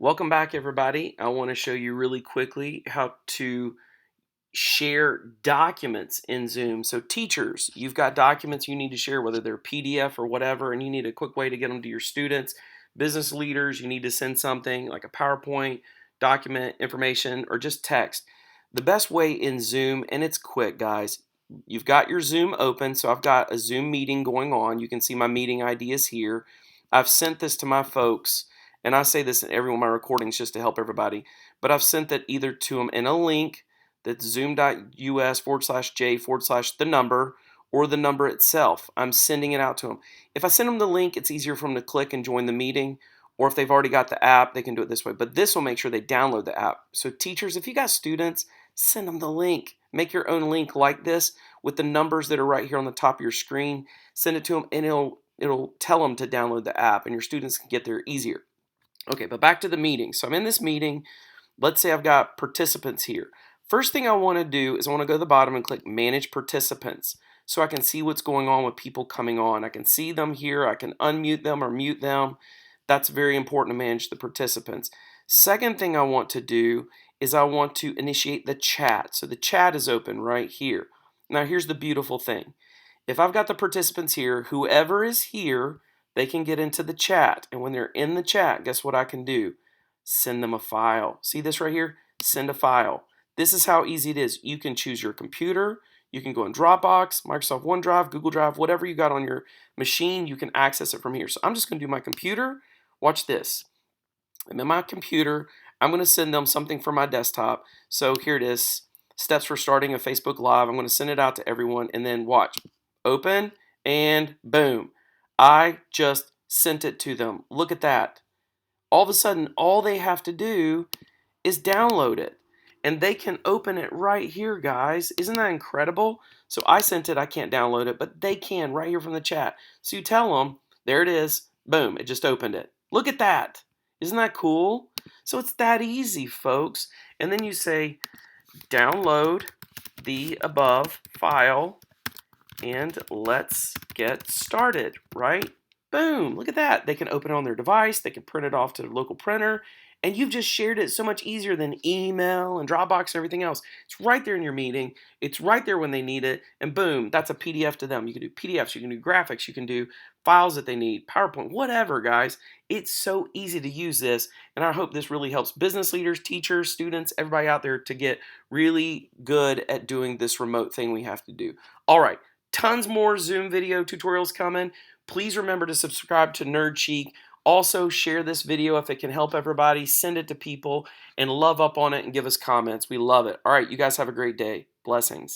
Welcome back, everybody. I want to show you really quickly how to share documents in Zoom. So teachers, you've got documents you need to share, whether they're PDF or whatever, and you need a quick way to get them to your students. Business leaders, you need to send something like a PowerPoint, document, information, or just text. The best way in Zoom, and it's quick, guys, you've got your Zoom open. So I've got a Zoom meeting going on. You can see my meeting ID is here. I've sent this to my folks, and I say this in every one of my recordings just to help everybody, but I've sent that either to them in a link that's zoom.us/J/the number or the number itself. I'm sending it out to them. If I send them the link, it's easier for them to click and join the meeting, or if they've already got the app, they can do it this way. But this will make sure they download the app. So teachers, if you got students, send them the link. Make your own link like this with the numbers that are right here on the top of your screen. Send it to them, and it'll tell them to download the app, and your students can get there easier. Okay, but back to the meeting. So I'm in this meeting. Let's say I've got participants here. First thing I want to do is I want to go to the bottom and click Manage Participants so I can see what's going on with people coming on. I can see them here. I can unmute them or mute them. That's very important to manage the participants. Second thing I want to do is I want to initiate the chat. So the chat is open right here. Now here's the beautiful thing. If I've got the participants here, whoever is here, they can get into the chat. And when they're in the chat, guess what I can do? Send them a file. See this right here? Send a file. This is how easy it is. You can choose your computer. You can go in Dropbox, Microsoft OneDrive, Google Drive, whatever you got on your machine, you can access it from here. So I'm just going to do my computer. Watch this. I'm in my computer. I'm going to send them something from my desktop. So here it is. Steps for starting a Facebook Live. I'm going to send it out to everyone and then watch. Open and boom. I just sent it to them. Look at that. All of a sudden, all they have to do is download it. And they can open it right here, guys. Isn't that incredible? So I sent it. I can't download it, but they can right here from the chat. So you tell them, there it is. Boom, it just opened it. Look at that. Isn't that cool? So it's that easy, folks. And then you say, download the above file and let's get started, right? Boom, look at that. They can open it on their device. They can print it off to their local printer. And you've just shared it so much easier than email and Dropbox and everything else. It's right there in your meeting. It's right there when they need it. And boom, that's a PDF to them. You can do PDFs, you can do graphics, you can do files that they need, PowerPoint, whatever, guys. It's so easy to use this. And I hope this really helps business leaders, teachers, students, everybody out there to get really good at doing this remote thing we have to do. All right, tons more Zoom video tutorials coming. Please remember to subscribe to Nerd Chic. Also, share this video if it can help everybody. Send it to people and love up on it and give us comments. We love it. All right, you guys have a great day. Blessings.